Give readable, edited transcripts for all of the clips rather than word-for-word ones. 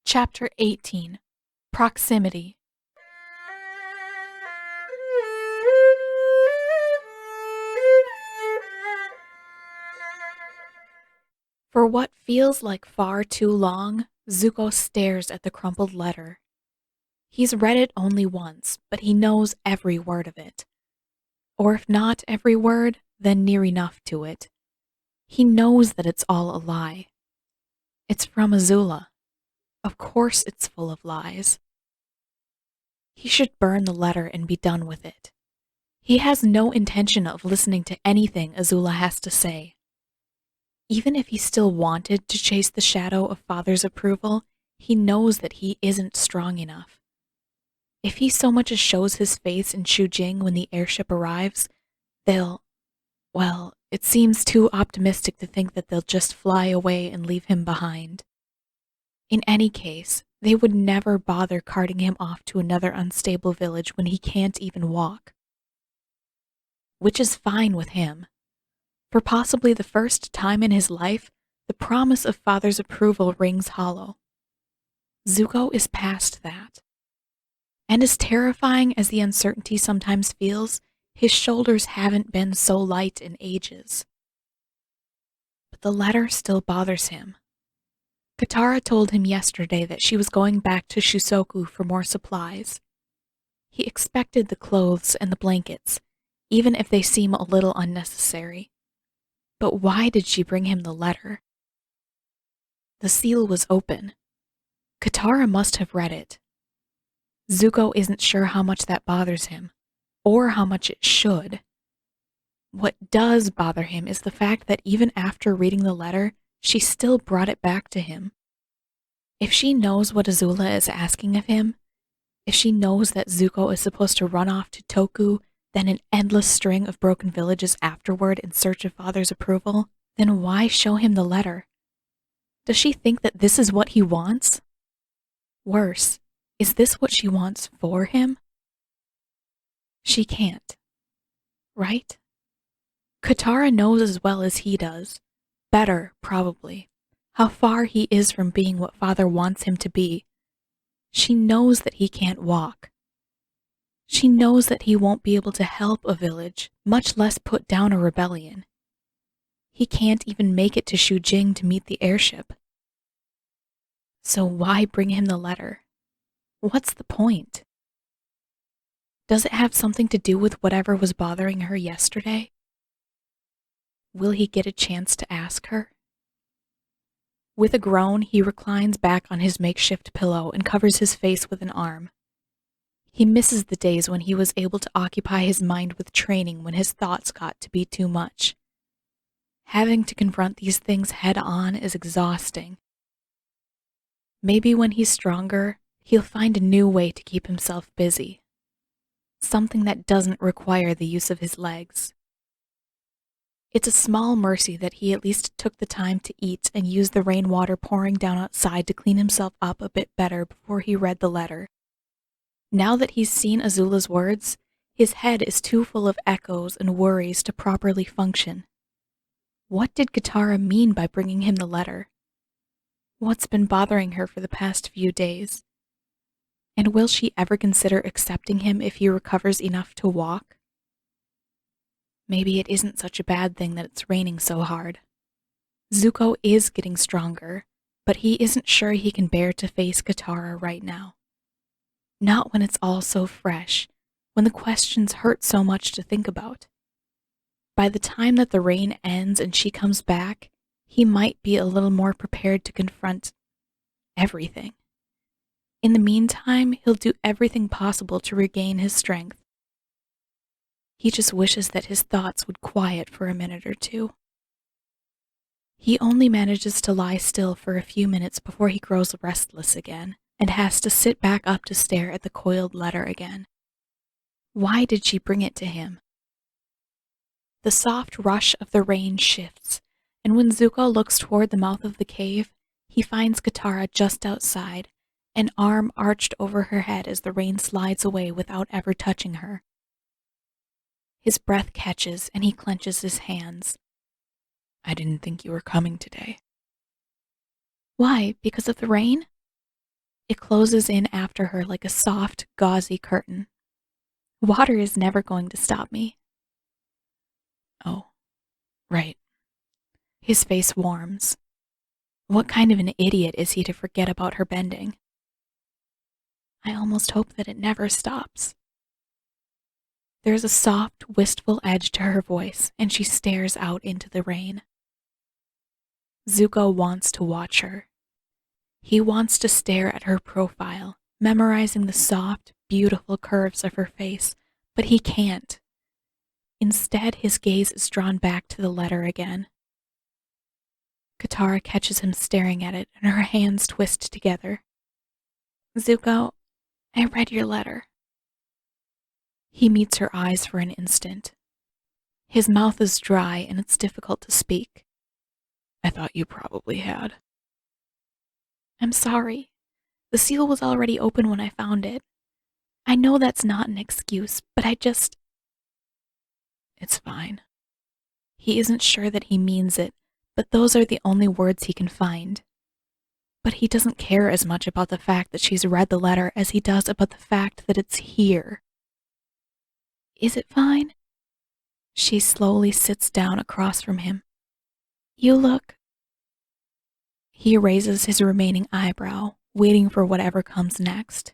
Chapter 18 Proximity. For what feels like far too long, Zuko stares at the crumpled letter. He's read it only once, but he knows every word of it. Or if not every word, then near enough to it. He knows that it's all a lie. It's from Azula. Of course it's full of lies. He should burn the letter and be done with it. He has no intention of listening to anything Azula has to say. Even if he still wanted to chase the shadow of Father's approval, he knows that he isn't strong enough. If he so much as shows his face in Shujing when the airship arrives, it seems too optimistic to think that they'll just fly away and leave him behind. In any case, they would never bother carting him off to another unstable village when he can't even walk. Which is fine with him. For possibly the first time in his life, the promise of Father's approval rings hollow. Zuko is past that. And as terrifying as the uncertainty sometimes feels, his shoulders haven't been so light in ages. But the letter still bothers him. Katara told him yesterday that she was going back to Shusoku for more supplies. He expected the clothes and the blankets, even if they seem a little unnecessary. But why did she bring him the letter? The seal was open. Katara must have read it. Zuko isn't sure how much that bothers him, or how much it should. What does bother him is the fact that even after reading the letter, she still brought it back to him. If she knows what Azula is asking of him, if she knows that Zuko is supposed to run off to Toku, then an endless string of broken villages afterward in search of Father's approval, then why show him the letter? Does she think that this is what he wants? Worse, is this what she wants for him? She can't. Right? Katara knows as well as he does, better probably, how far he is from being what Father wants him to be. She knows that he can't walk. She knows that he won't be able to help a village, much less put down a rebellion. He can't even make it to Shujing to meet the airship. So why bring him the letter? What's the point? Does it have something to do with whatever was bothering her yesterday? Will he get a chance to ask her? With a groan, he reclines back on his makeshift pillow and covers his face with an arm. He misses the days when he was able to occupy his mind with training when his thoughts got to be too much. Having to confront these things head on is exhausting. Maybe when he's stronger, he'll find a new way to keep himself busy. Something that doesn't require the use of his legs. It's a small mercy that he at least took the time to eat and use the rainwater pouring down outside to clean himself up a bit better before he read the letter. Now that he's seen Azula's words, his head is too full of echoes and worries to properly function. What did Katara mean by bringing him the letter? What's been bothering her for the past few days? And will she ever consider accepting him if he recovers enough to walk? Maybe it isn't such a bad thing that it's raining so hard. Zuko is getting stronger, but he isn't sure he can bear to face Katara right now. Not when it's all so fresh, when the questions hurt so much to think about. By the time that the rain ends and she comes back, he might be a little more prepared to confront everything. In the meantime, he'll do everything possible to regain his strength. He just wishes that his thoughts would quiet for a minute or two. He only manages to lie still for a few minutes before he grows restless again and has to sit back up to stare at the coiled letter again. Why did she bring it to him? The soft rush of the rain shifts, and when Zuko looks toward the mouth of the cave, he finds Katara just outside, an arm arched over her head as the rain slides away without ever touching her. His breath catches and he clenches his hands. I didn't think you were coming today. Why, because of the rain? It closes in after her like a soft, gauzy curtain. Water is never going to stop me. Oh, right. His face warms. What kind of an idiot is he to forget about her bending? I almost hope that it never stops. There's a soft, wistful edge to her voice, and she stares out into the rain. Zuko wants to watch her. He wants to stare at her profile, memorizing the soft, beautiful curves of her face, but he can't. Instead, his gaze is drawn back to the letter again. Katara catches him staring at it, and her hands twist together. Zuko, I read your letter. He meets her eyes for an instant. His mouth is dry, and it's difficult to speak. I thought you probably had. I'm sorry. The seal was already open when I found it. I know that's not an excuse, but It's fine. He isn't sure that he means it, but those are the only words he can find. But he doesn't care as much about the fact that she's read the letter as he does about the fact that it's here. Is it fine? She slowly sits down across from him. You look... He raises his remaining eyebrow, waiting for whatever comes next.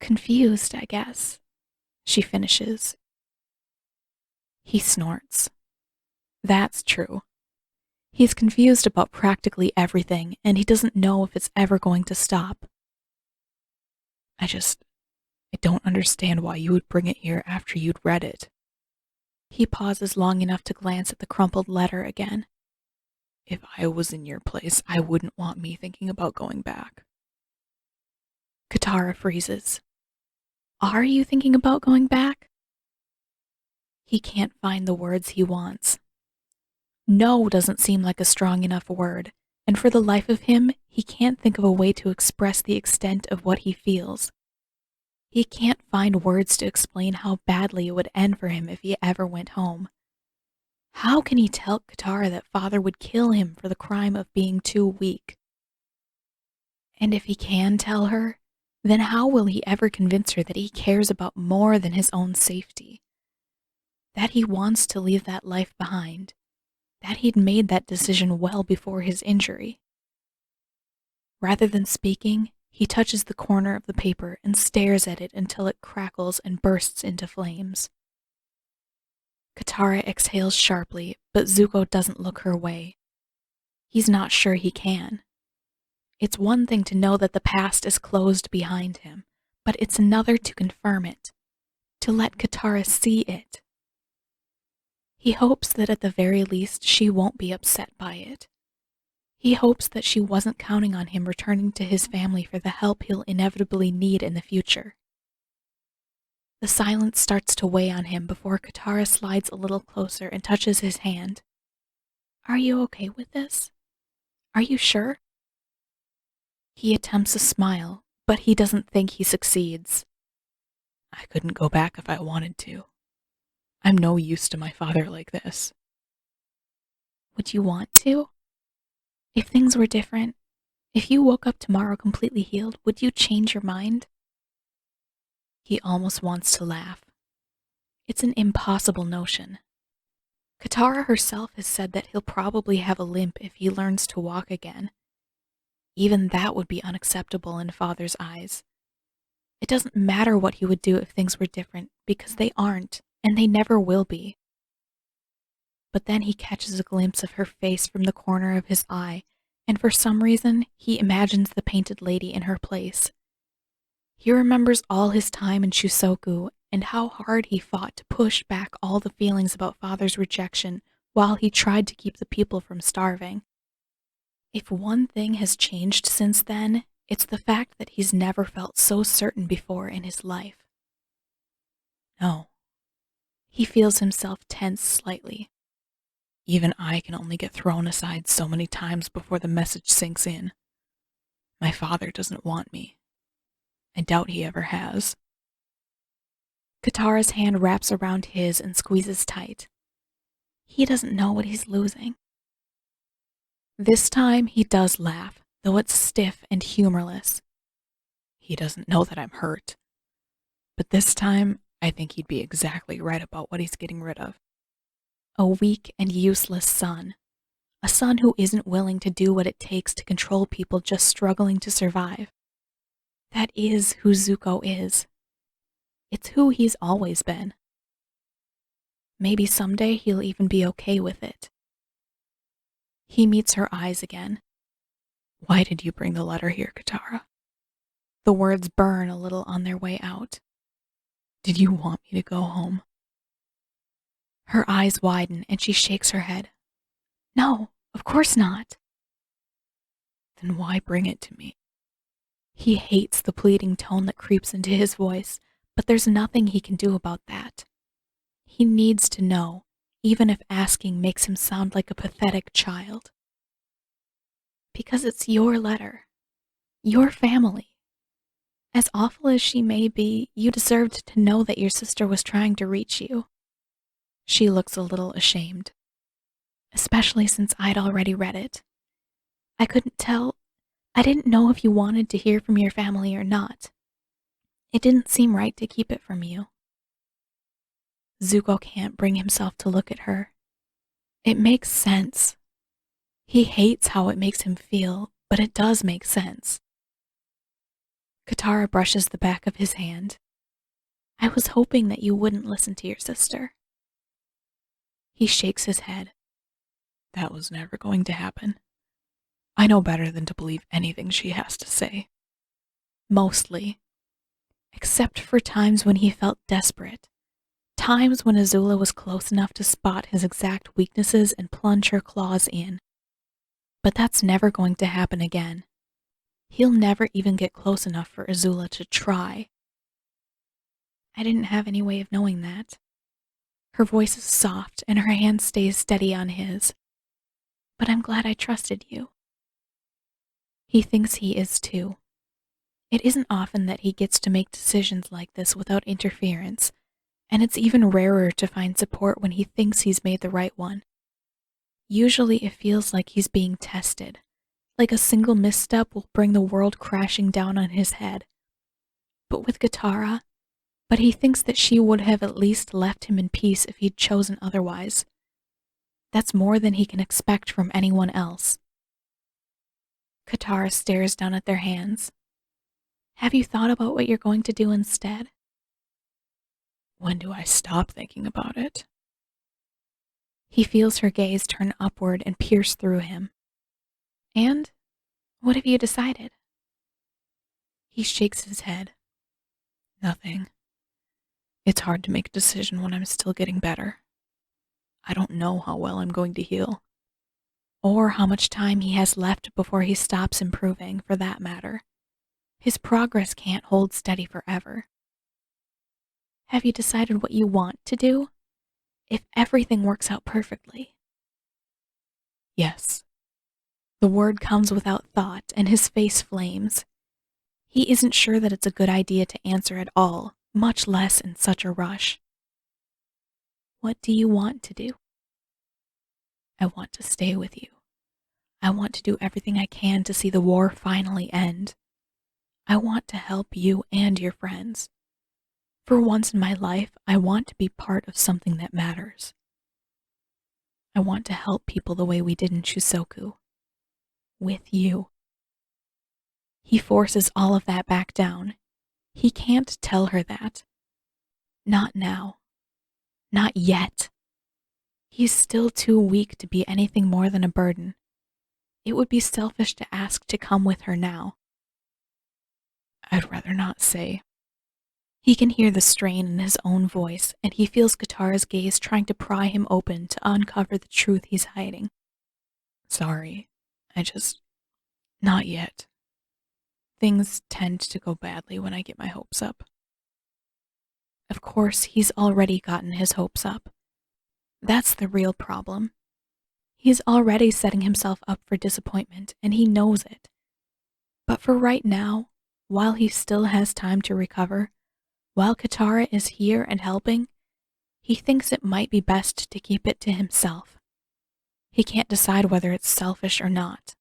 Confused, I guess, she finishes. He snorts. That's true. He's confused about practically everything, and he doesn't know if it's ever going to stop. I don't understand why you would bring it here after you'd read it. He pauses long enough to glance at the crumpled letter again. If I was in your place, I wouldn't want me thinking about going back. Katara freezes. Are you thinking about going back? He can't find the words he wants. No doesn't seem like a strong enough word, and for the life of him, he can't think of a way to express the extent of what he feels. He can't find words to explain how badly it would end for him if he ever went home. How can he tell Katara that father would kill him for the crime of being too weak? And if he can tell her, then how will he ever convince her that he cares about more than his own safety? That he wants to leave that life behind? That he'd made that decision well before his injury? Rather than speaking, he touches the corner of the paper and stares at it until it crackles and bursts into flames. Katara exhales sharply, but Zuko doesn't look her way. He's not sure he can. It's one thing to know that the past is closed behind him, but it's another to confirm it, to let Katara see it. He hopes that at the very least she won't be upset by it. He hopes that she wasn't counting on him returning to his family for the help he'll inevitably need in the future. The silence starts to weigh on him before Katara slides a little closer and touches his hand. Are you okay with this? Are you sure? He attempts a smile, but he doesn't think he succeeds. I couldn't go back if I wanted to. I'm no use to my father like this. Would you want to? If things were different, if you woke up tomorrow completely healed, would you change your mind? He almost wants to laugh. It's an impossible notion. Katara herself has said that he'll probably have a limp if he learns to walk again. Even that would be unacceptable in Father's eyes. It doesn't matter what he would do if things were different, because they aren't, and they never will be. But then he catches a glimpse of her face from the corner of his eye, and for some reason, he imagines the painted lady in her place. He remembers all his time in Shusoku and how hard he fought to push back all the feelings about Father's rejection while he tried to keep the people from starving. If one thing has changed since then, it's the fact that he's never felt so certain before in his life. No. He feels himself tense slightly. Even I can only get thrown aside so many times before the message sinks in. My father doesn't want me. I doubt he ever has. Katara's hand wraps around his and squeezes tight. He doesn't know what he's losing. This time he does laugh, though it's stiff and humorless. He doesn't know that I'm hurt. But this time, I think he'd be exactly right about what he's getting rid of. A weak and useless son. A son who isn't willing to do what it takes to control people just struggling to survive. That is who Zuko is. It's who he's always been. Maybe someday he'll even be okay with it. He meets her eyes again. Why did you bring the letter here, Katara? The words burn a little on their way out. Did you want me to go home? Her eyes widen and she shakes her head. No, of course not. Then why bring it to me? He hates the pleading tone that creeps into his voice, but there's nothing he can do about that. He needs to know, even if asking makes him sound like a pathetic child. Because it's your letter. Your family. As awful as she may be, you deserved to know that your sister was trying to reach you. She looks a little ashamed, especially since I'd already read it. I couldn't tell. I didn't know if you wanted to hear from your family or not. It didn't seem right to keep it from you. Zuko can't bring himself to look at her. It makes sense. He hates how it makes him feel, but it does make sense. Katara brushes the back of his hand. I was hoping that you wouldn't listen to your sister. He shakes his head. That was never going to happen. I know better than to believe anything she has to say. Mostly. Except for times when he felt desperate. Times when Azula was close enough to spot his exact weaknesses and plunge her claws in. But that's never going to happen again. He'll never even get close enough for Azula to try. I didn't have any way of knowing that. Her voice is soft and her hand stays steady on his. But I'm glad I trusted you. He thinks he is too. It isn't often that he gets to make decisions like this without interference, and it's even rarer to find support when he thinks he's made the right one. Usually it feels like he's being tested, like a single misstep will bring the world crashing down on his head. But with Katara, he thinks that she would have at least left him in peace if he'd chosen otherwise. That's more than he can expect from anyone else. Katara stares down at their hands. Have you thought about what you're going to do instead? When do I stop thinking about it? He feels her gaze turn upward and pierce through him. And what have you decided? He shakes his head. Nothing. It's hard to make a decision when I'm still getting better. I don't know how well I'm going to heal. Or how much time he has left before he stops improving, for that matter. His progress can't hold steady forever. Have you decided what you want to do? If everything works out perfectly. Yes. The word comes without thought, and his face flames. He isn't sure that it's a good idea to answer at all, much less in such a rush. What do you want to do? I want to stay with you. I want to do everything I can to see the war finally end. I want to help you and your friends. For once in my life, I want to be part of something that matters. I want to help people the way we did in Shusoku. With you. He forces all of that back down. He can't tell her that. Not now. Not yet. He's still too weak to be anything more than a burden. It would be selfish to ask to come with her now. I'd rather not say. He can hear the strain in his own voice, and he feels Katara's gaze trying to pry him open to uncover the truth he's hiding. Sorry, not yet. Things tend to go badly when I get my hopes up. Of course, he's already gotten his hopes up. That's the real problem. He's already setting himself up for disappointment, and he knows it. But for right now, while he still has time to recover, while Katara is here and helping, he thinks it might be best to keep it to himself. He can't decide whether it's selfish or not.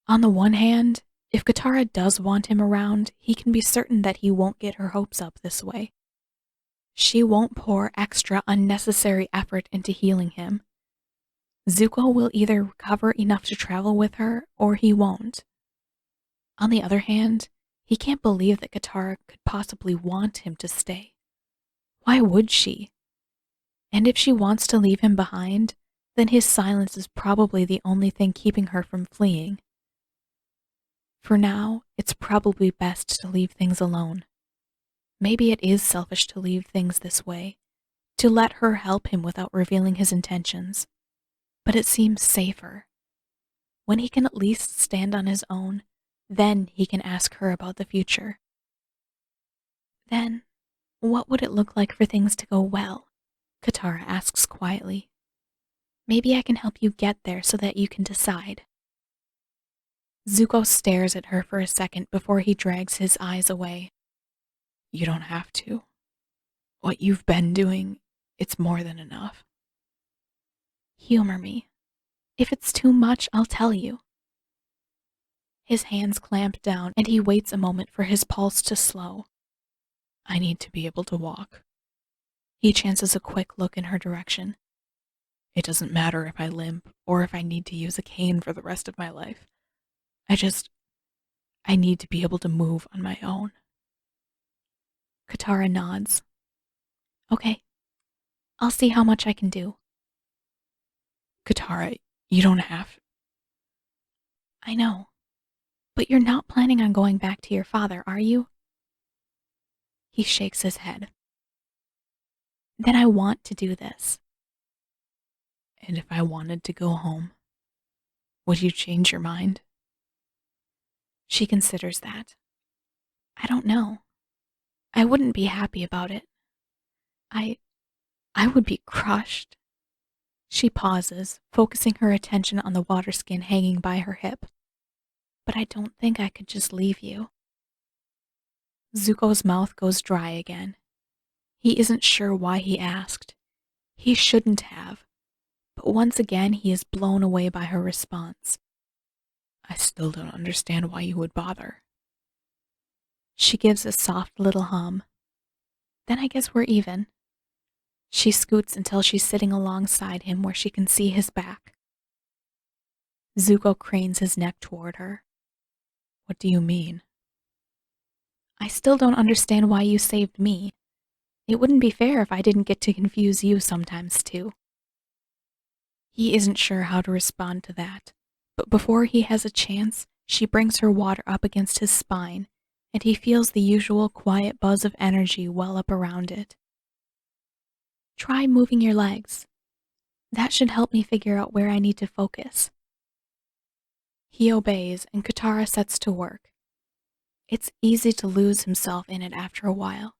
On the one hand, if Katara does want him around, he can be certain that he won't get her hopes up this way. She won't pour extra unnecessary effort into healing him. Zuko will either recover enough to travel with her, or he won't. On the other hand, he can't believe that Katara could possibly want him to stay. Why would she? And if she wants to leave him behind, then his silence is probably the only thing keeping her from fleeing. For now, it's probably best to leave things alone. Maybe it is selfish to leave things this way, to let her help him without revealing his intentions. But it seems safer. When he can at least stand on his own, then he can ask her about the future. Then, what would it look like for things to go well? Katara asks quietly. Maybe I can help you get there so that you can decide. Zuko stares at her for a second before he drags his eyes away. You don't have to. What you've been doing, it's more than enough. Humor me. If it's too much, I'll tell you. His hands clamp down and he waits a moment for his pulse to slow. I need to be able to walk. He chances a quick look in her direction. It doesn't matter if I limp or if I need to use a cane for the rest of my life. I need to be able to move on my own. Katara nods. Okay, I'll see how much I can do. Katara, you don't have. I know, but you're not planning on going back to your father, are you? He shakes his head. Then I want to do this. And if I wanted to go home, would you change your mind? She considers that. I don't know. I wouldn't be happy about it. I would be crushed. She pauses, focusing her attention on the water skin hanging by her hip. But I don't think I could just leave you. Zuko's mouth goes dry again. He isn't sure why he asked. He shouldn't have. But once again, he is blown away by her response. I still don't understand why you would bother. She gives a soft little hum. Then I guess we're even. She scoots until she's sitting alongside him where she can see his back. Zuko cranes his neck toward her. What do you mean? I still don't understand why you saved me. It wouldn't be fair if I didn't get to confuse you sometimes too. He isn't sure how to respond to that, but before he has a chance, she brings her water up against his spine, and he feels the usual quiet buzz of energy well up around it. Try moving your legs. That should help me figure out where I need to focus. He obeys, and Katara sets to work. It's easy to lose himself in it after a while.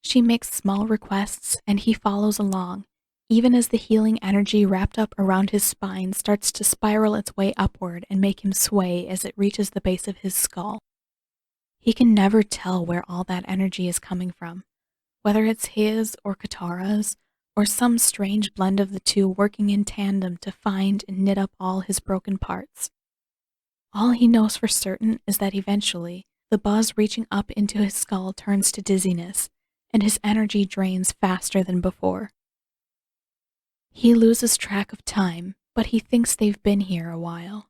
She makes small requests, and he follows along, even as the healing energy wrapped up around his spine starts to spiral its way upward and make him sway as it reaches the base of his skull. He can never tell where all that energy is coming from, whether it's his or Katara's, or some strange blend of the two working in tandem to find and knit up all his broken parts. All he knows for certain is that eventually, the buzz reaching up into his skull turns to dizziness, and his energy drains faster than before. He loses track of time, but he thinks they've been here a while.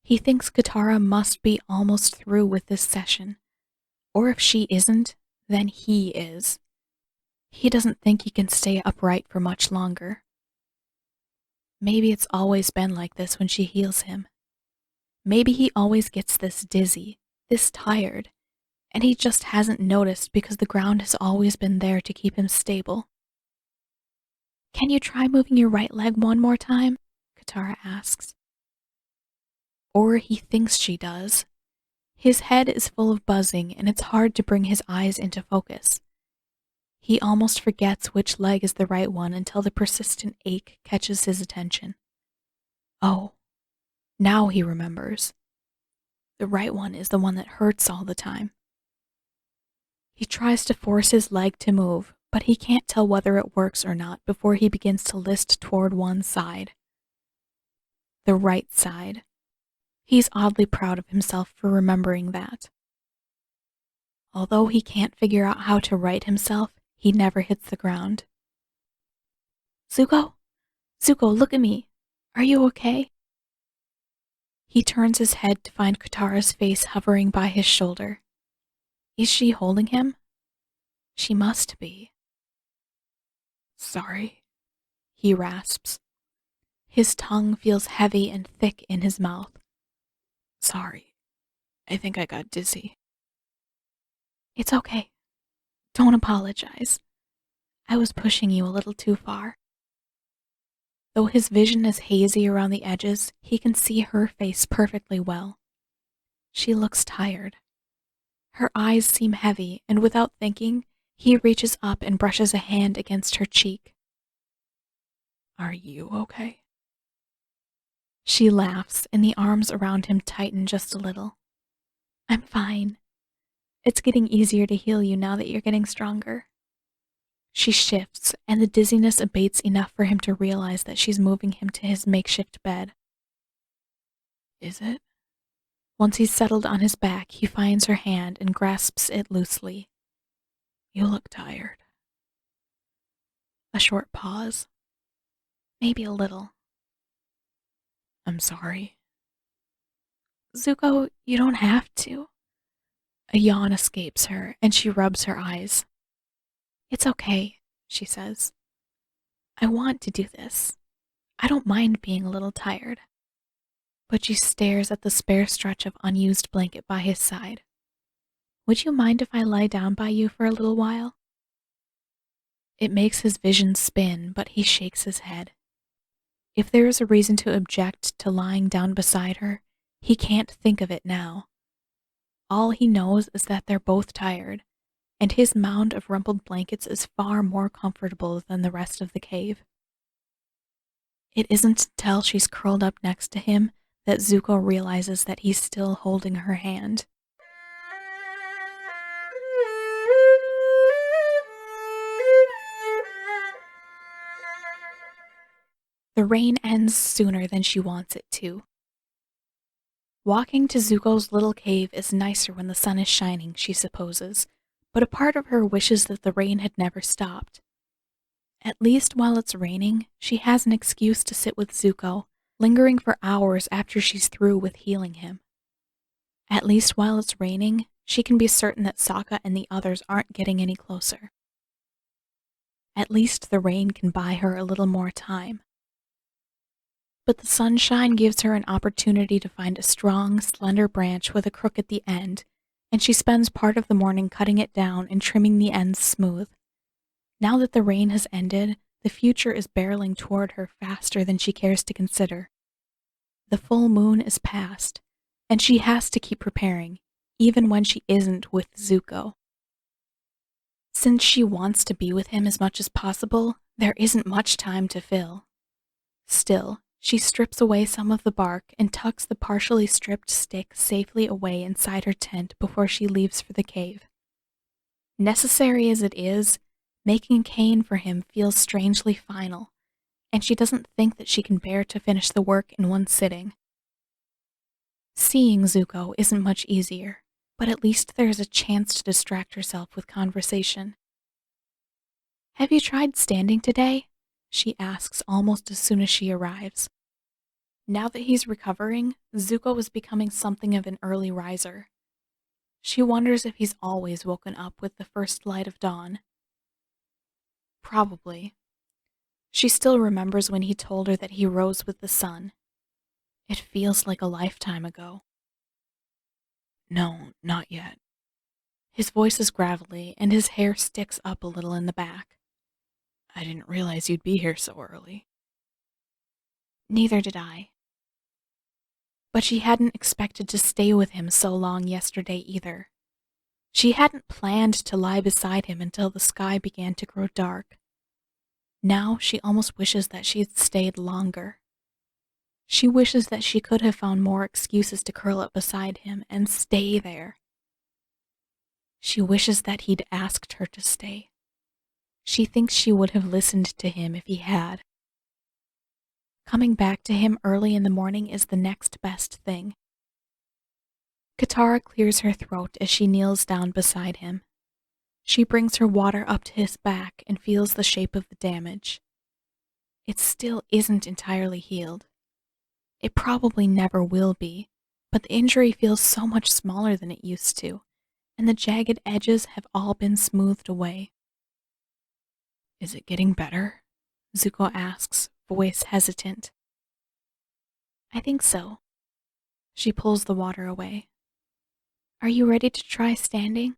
He thinks Katara must be almost through with this session, or if she isn't, then he is. He doesn't think he can stay upright for much longer. Maybe it's always been like this when she heals him. Maybe he always gets this dizzy, this tired, and he just hasn't noticed because the ground has always been there to keep him stable. Can you try moving your right leg one more time? Katara asks. Or he thinks she does. His head is full of buzzing and it's hard to bring his eyes into focus. He almost forgets which leg is the right one until the persistent ache catches his attention. Oh, now he remembers. The right one is the one that hurts all the time. He tries to force his leg to move, but he can't tell whether it works or not before he begins to list toward one side. The right side. He's oddly proud of himself for remembering that. Although he can't figure out how to right himself, he never hits the ground. Zuko? Zuko, look at me. Are you okay? He turns his head to find Katara's face hovering by his shoulder. Is she holding him? She must be. Sorry, he rasps. His tongue feels heavy and thick in his mouth. Sorry, I think I got dizzy. It's okay. Don't apologize. I was pushing you a little too far. Though his vision is hazy around the edges, he can see her face perfectly well. She looks tired. Her eyes seem heavy, and without thinking, he reaches up and brushes a hand against her cheek. Are you okay? She laughs, and the arms around him tighten just a little. I'm fine. It's getting easier to heal you now that you're getting stronger. She shifts, and the dizziness abates enough for him to realize that she's moving him to his makeshift bed. Is it? Once he's settled on his back, he finds her hand and grasps it loosely. You look tired. A short pause. Maybe a little. I'm sorry. Zuko, you don't have to. A yawn escapes her, and she rubs her eyes. It's okay, she says. I want to do this. I don't mind being a little tired. But she stares at the spare stretch of unused blanket by his side. Would you mind if I lie down by you for a little while? It makes his vision spin, but he shakes his head. If there is a reason to object to lying down beside her, he can't think of it now. All he knows is that they're both tired, and his mound of rumpled blankets is far more comfortable than the rest of the cave. It isn't until she's curled up next to him that Zuko realizes that he's still holding her hand. The rain ends sooner than she wants it to. Walking to Zuko's little cave is nicer when the sun is shining, she supposes, but a part of her wishes that the rain had never stopped. At least while it's raining, she has an excuse to sit with Zuko, lingering for hours after she's through with healing him. At least while it's raining, she can be certain that Sokka and the others aren't getting any closer. At least the rain can buy her a little more time. But the sunshine gives her an opportunity to find a strong, slender branch with a crook at the end, and she spends part of the morning cutting it down and trimming the ends smooth. Now that the rain has ended, the future is barreling toward her faster than she cares to consider. The full moon is past, and she has to keep preparing, even when she isn't with Zuko. Since she wants to be with him as much as possible, there isn't much time to fill. Still, she strips away some of the bark and tucks the partially stripped stick safely away inside her tent before she leaves for the cave. Necessary as it is, making a cane for him feels strangely final, and she doesn't think that she can bear to finish the work in one sitting. Seeing Zuko isn't much easier, but at least there's a chance to distract herself with conversation. Have you tried standing today? She asks almost as soon as she arrives. Now that he's recovering, Zuko is becoming something of an early riser. She wonders if he's always woken up with the first light of dawn. Probably. She still remembers when he told her that he rose with the sun. It feels like a lifetime ago. No, not yet. His voice is gravelly, and his hair sticks up a little in the back. I didn't realize you'd be here so early. Neither did I. But she hadn't expected to stay with him so long yesterday either. She hadn't planned to lie beside him until the sky began to grow dark. Now she almost wishes that she had stayed longer. She wishes that she could have found more excuses to curl up beside him and stay there. She wishes that he'd asked her to stay. She thinks she would have listened to him if he had. Coming back to him early in the morning is the next best thing, Katara clears her throat as she kneels down beside him. She brings her water up to his back and feels the shape of the damage. It still isn't entirely healed. It probably never will be, but the injury feels so much smaller than it used to, and the jagged edges have all been smoothed away. Is it getting better? Zuko asks, voice hesitant. I think so. She pulls the water away. Are you ready to try standing?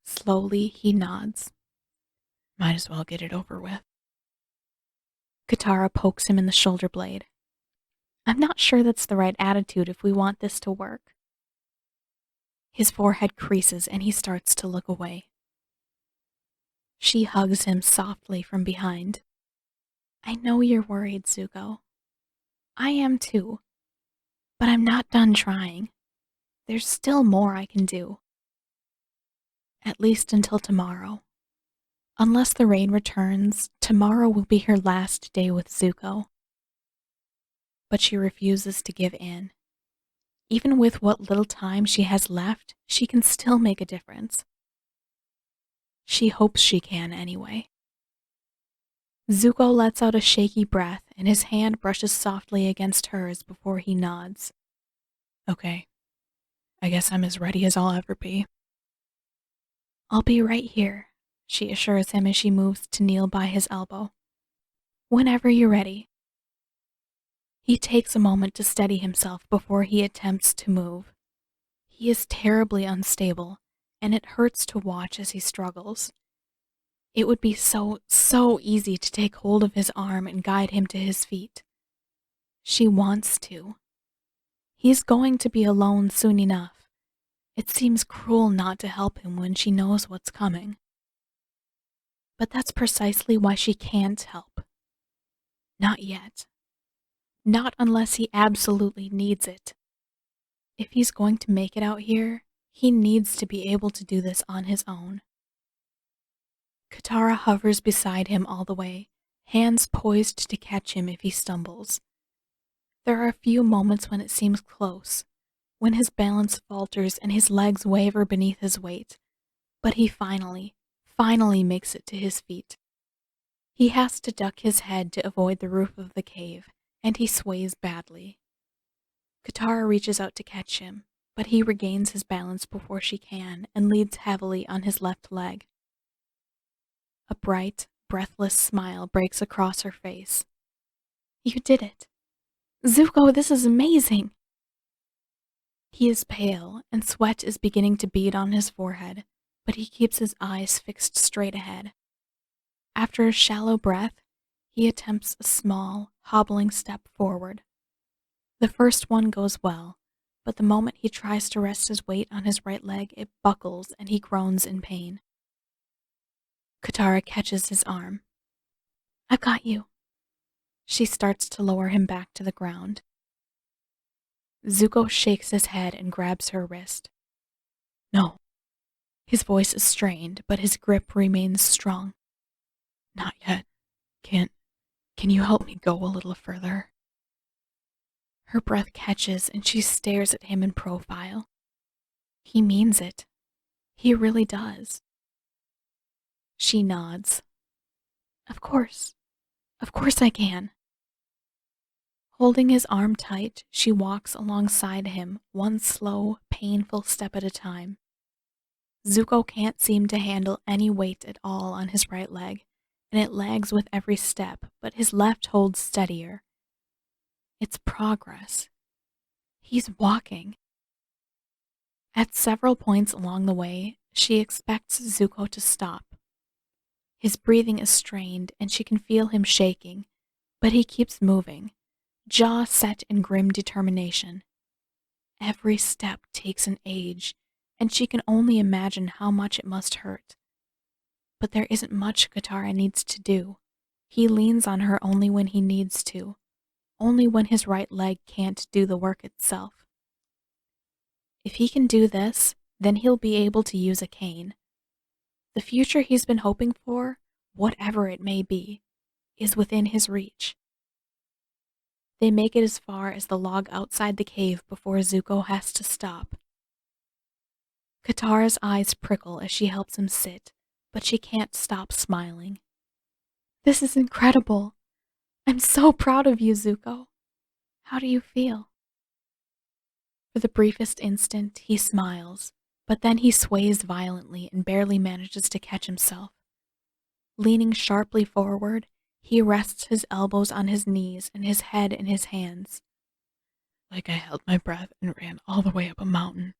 Slowly, he nods. Might as well get it over with. Katara pokes him in the shoulder blade. I'm not sure that's the right attitude if we want this to work. His forehead creases and he starts to look away. She hugs him softly from behind. I know you're worried, Zuko. I am too. But I'm not done trying. There's still more I can do. At least until tomorrow. Unless the rain returns, tomorrow will be her last day with Zuko. But she refuses to give in. Even with what little time she has left, she can still make a difference. She hopes she can anyway. Zuko lets out a shaky breath and his hand brushes softly against hers before he nods. Okay, I guess I'm as ready as I'll ever be. I'll be right here, she assures him as she moves to kneel by his elbow. Whenever you're ready. He takes a moment to steady himself before he attempts to move. He is terribly unstable, and it hurts to watch as he struggles. It would be so easy to take hold of his arm and guide him to his feet. She wants to. He's going to be alone soon enough. It seems cruel not to help him when she knows what's coming. But that's precisely why she can't help. Not yet. Not unless he absolutely needs it. If he's going to make it out here, he needs to be able to do this on his own. Katara hovers beside him all the way, hands poised to catch him if he stumbles. There are a few moments when it seems close, when his balance falters and his legs waver beneath his weight, but he finally makes it to his feet. He has to duck his head to avoid the roof of the cave, and he sways badly. Katara reaches out to catch him, but he regains his balance before she can and leads heavily on his left leg. A bright, breathless smile breaks across her face. You did it. Zuko, this is amazing. He is pale, and sweat is beginning to bead on his forehead, but he keeps his eyes fixed straight ahead. After a shallow breath, he attempts a small, hobbling step forward. The first one goes well, but the moment he tries to rest his weight on his right leg, it buckles and he groans in pain. Katara catches his arm. I've got you. She starts to lower him back to the ground. Zuko shakes his head and grabs her wrist. No. His voice is strained, but his grip remains strong. Not yet. Can you help me go a little further? Her breath catches and she stares at him in profile. He means it. He really does. She nods. Of course I can. Holding his arm tight, she walks alongside him, one slow, painful step at a time. Zuko can't seem to handle any weight at all on his right leg, and it lags with every step, but his left holds steadier. It's progress. He's walking. At several points along the way, she expects Zuko to stop. His breathing is strained, and she can feel him shaking, but he keeps moving, jaw set in grim determination. Every step takes an age, and she can only imagine how much it must hurt. But there isn't much Katara needs to do. He leans on her only when he needs to, only when his right leg can't do the work itself. If he can do this, then he'll be able to use a cane. The future he's been hoping for, whatever it may be, is within his reach. They make it as far as the log outside the cave before Zuko has to stop. Katara's eyes prickle as she helps him sit, but she can't stop smiling. This is incredible. I'm so proud of you, Zuko. How do you feel? For the briefest instant, he smiles, but then he sways violently and barely manages to catch himself. Leaning sharply forward, he rests his elbows on his knees and his head in his hands. Like I held my breath and ran all the way up a mountain.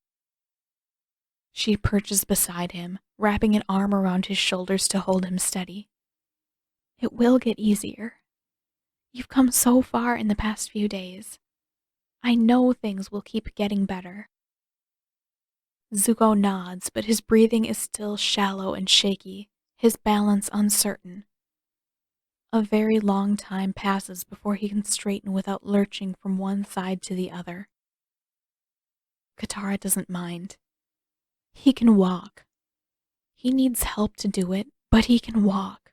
She perches beside him, wrapping an arm around his shoulders to hold him steady. It will get easier. You've come so far in the past few days. I know things will keep getting better. Zuko nods, but his breathing is still shallow and shaky, his balance uncertain. A very long time passes before he can straighten without lurching from one side to the other. Katara doesn't mind. He can walk. He needs help to do it, but he can walk.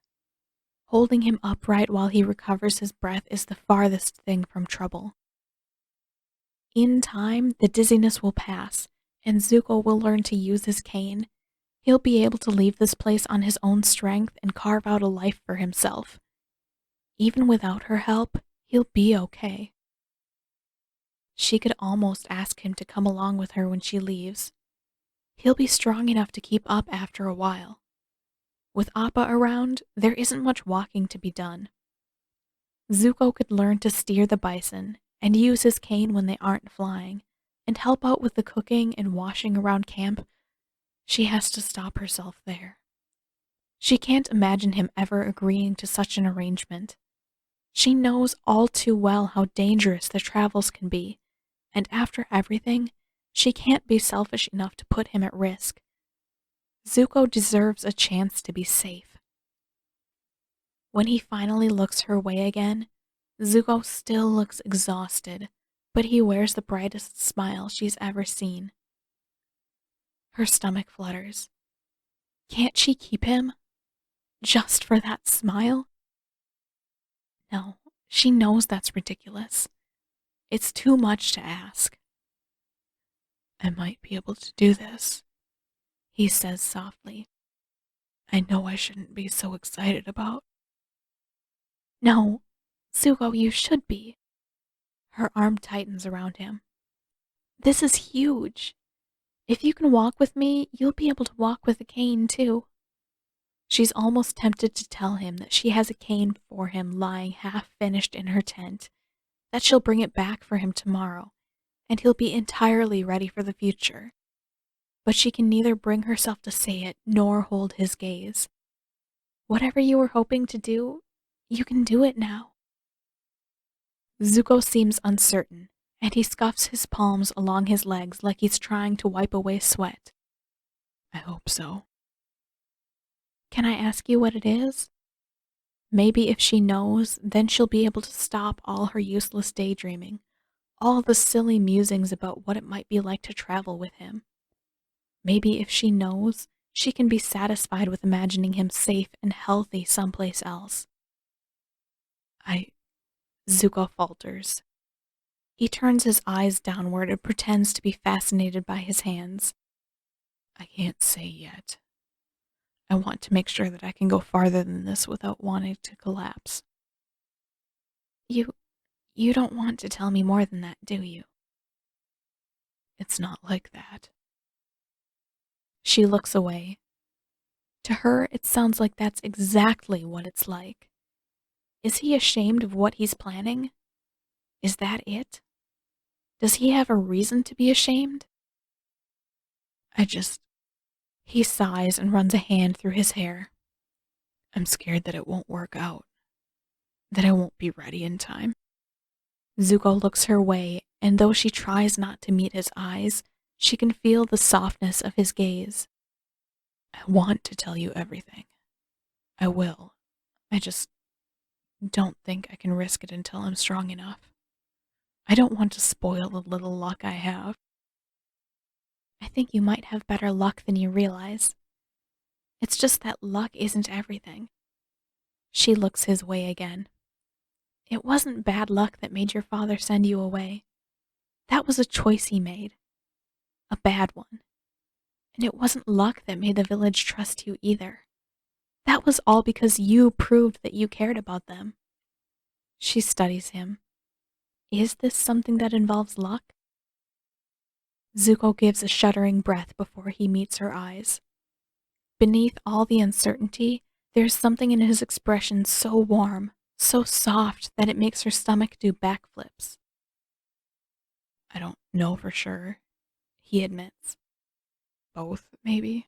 Holding him upright while he recovers his breath is the farthest thing from trouble. In time, the dizziness will pass, and Zuko will learn to use his cane. He'll be able to leave this place on his own strength and carve out a life for himself. Even without her help, he'll be okay. She could almost ask him to come along with her when she leaves. He'll be strong enough to keep up after a while. With Appa around, there isn't much walking to be done. Zuko could learn to steer the bison and use his cane when they aren't flying, and help out with the cooking and washing around camp. She has to stop herself there. She can't imagine him ever agreeing to such an arrangement. She knows all too well how dangerous the travels can be, and after everything, she can't be selfish enough to put him at risk. Zuko deserves a chance to be safe. When he finally looks her way again, Zuko still looks exhausted, but he wears the brightest smile she's ever seen. Her stomach flutters. Can't she keep him? Just for that smile? No, she knows that's ridiculous. It's too much to ask. I might be able to do this, he says softly. I know I shouldn't be so excited about. No, Zuko, you should be. Her arm tightens around him. This is huge. If you can walk with me, you'll be able to walk with a cane, too. She's almost tempted to tell him that she has a cane for him lying half-finished in her tent, that she'll bring it back for him tomorrow, and he'll be entirely ready for the future. But she can neither bring herself to say it nor hold his gaze. Whatever you were hoping to do, you can do it now. Zuko seems uncertain, and he scuffs his palms along his legs like he's trying to wipe away sweat. I hope so. Can I ask you what it is? Maybe if she knows, then she'll be able to stop all her useless daydreaming, all the silly musings about what it might be like to travel with him. Maybe if she knows, she can be satisfied with imagining him safe and healthy someplace else. Zuko falters. He turns his eyes downward and pretends to be fascinated by his hands. I can't say yet. I want to make sure that I can go farther than this without wanting to collapse. You don't want to tell me more than that, do you? It's not like that. She looks away. To her, it sounds like that's exactly what it's like. Is he ashamed of what he's planning? Is that it? Does he have a reason to be ashamed? He sighs and runs a hand through his hair. I'm scared that it won't work out. That I won't be ready in time. Zuko looks her way, and though she tries not to meet his eyes, she can feel the softness of his gaze. I want to tell you everything. I will. I just don't think I can risk it until I'm strong enough. I don't want to spoil the little luck I have. I think you might have better luck than you realize. It's just that luck isn't everything. She looks his way again. It wasn't bad luck that made your father send you away. That was a choice he made. A bad one. And it wasn't luck that made the village trust you either. That was all because you proved that you cared about them. She studies him. Is this something that involves luck? Zuko gives a shuddering breath before he meets her eyes. Beneath all the uncertainty, there's something in his expression so warm, so soft that it makes her stomach do backflips. I don't know for sure, he admits. Both, maybe?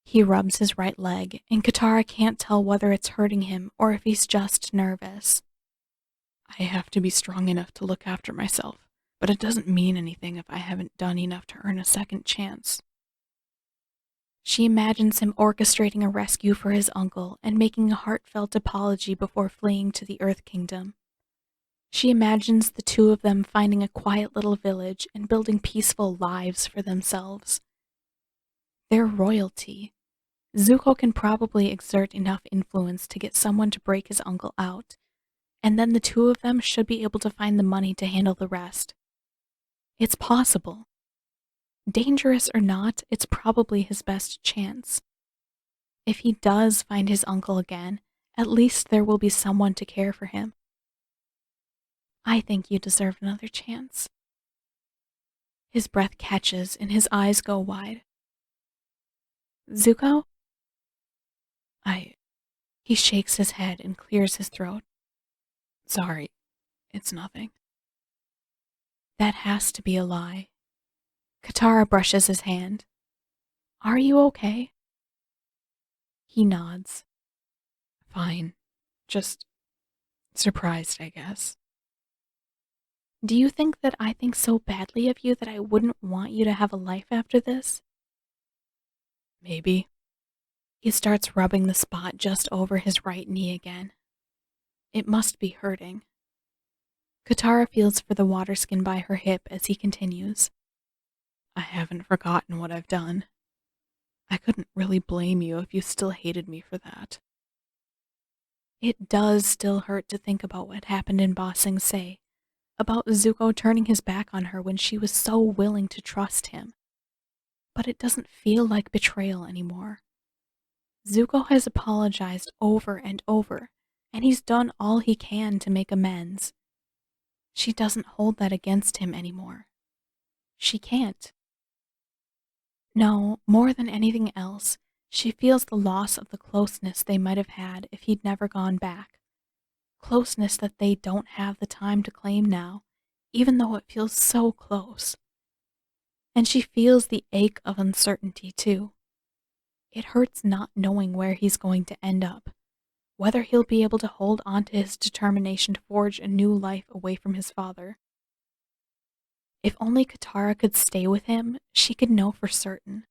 He rubs his right leg, and Katara can't tell whether it's hurting him or if he's just nervous. I have to be strong enough to look after myself, but it doesn't mean anything if I haven't done enough to earn a second chance. She imagines him orchestrating a rescue for his uncle and making a heartfelt apology before fleeing to the Earth Kingdom. She imagines the two of them finding a quiet little village and building peaceful lives for themselves. They're royalty. Zuko can probably exert enough influence to get someone to break his uncle out, and then the two of them should be able to find the money to handle the rest. It's possible. Dangerous or not, it's probably his best chance. If he does find his uncle again, at least there will be someone to care for him. I think you deserve another chance. His breath catches and his eyes go wide. Zuko? He shakes his head and clears his throat. Sorry, it's nothing. That has to be a lie. Katara brushes his hand. Are you okay? He nods. Fine. Just surprised, I guess. Do you think that I think so badly of you that I wouldn't want you to have a life after this? Maybe. He starts rubbing the spot just over his right knee again. It must be hurting. Katara feels for the water skin by her hip as he continues. I haven't forgotten what I've done. I couldn't really blame you if you still hated me for that. It does still hurt to think about what happened in Ba Sing Se, about Zuko turning his back on her when she was so willing to trust him. But it doesn't feel like betrayal anymore. Zuko has apologized over and over, and he's done all he can to make amends. She doesn't hold that against him anymore. She can't. No, more than anything else, she feels the loss of the closeness they might have had if he'd never gone back. Closeness that they don't have the time to claim now, even though it feels so close. And she feels the ache of uncertainty, too. It hurts not knowing where he's going to end up, whether he'll be able to hold on to his determination to forge a new life away from his father. If only Katara could stay with him, she could know for certain.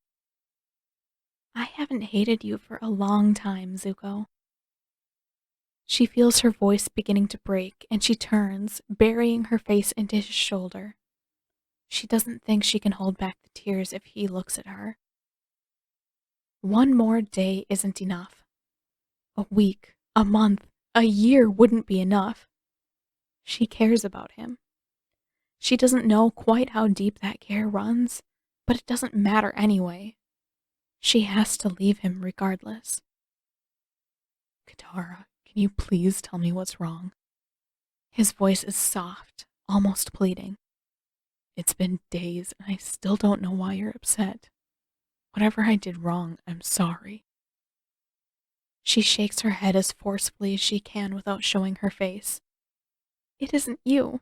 I haven't hated you for a long time, Zuko. She feels her voice beginning to break, and she turns, burying her face into his shoulder. She doesn't think she can hold back the tears if he looks at her. One more day isn't enough. A week, a month, a year wouldn't be enough. She cares about him. She doesn't know quite how deep that care runs, but it doesn't matter anyway. She has to leave him regardless. Katara, can you please tell me what's wrong? His voice is soft, almost pleading. It's been days and I still don't know why you're upset. Whatever I did wrong, I'm sorry. She shakes her head as forcefully as she can without showing her face. It isn't you.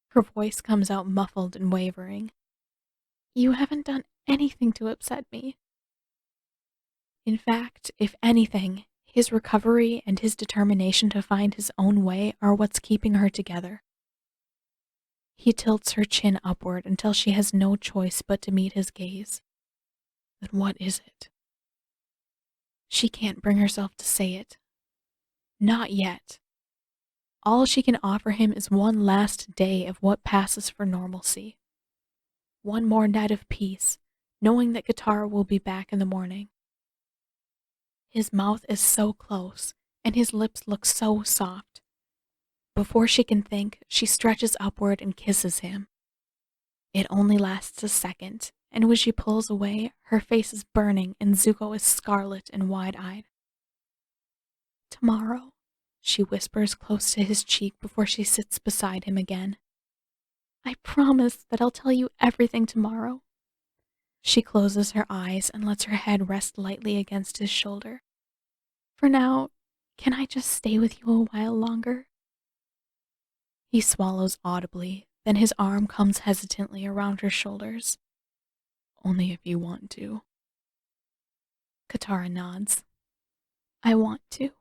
Her voice comes out muffled and wavering. You haven't done anything to upset me. In fact, if anything, his recovery and his determination to find his own way are what's keeping her together. He tilts her chin upward until she has no choice but to meet his gaze. Then what is it? She can't bring herself to say it. Not yet. All she can offer him is one last day of what passes for normalcy. One more night of peace, knowing that Katara will be back in the morning. His mouth is so close, and his lips look so soft. Before she can think, she stretches upward and kisses him. It only lasts a second, and when she pulls away, her face is burning and Zuko is scarlet and wide-eyed. "Tomorrow," she whispers close to his cheek before she sits beside him again. "I promise that I'll tell you everything tomorrow." She closes her eyes and lets her head rest lightly against his shoulder. "For now, can I just stay with you a while longer?" He swallows audibly, then his arm comes hesitantly around her shoulders. "Only if you want to." Katara nods. "I want to."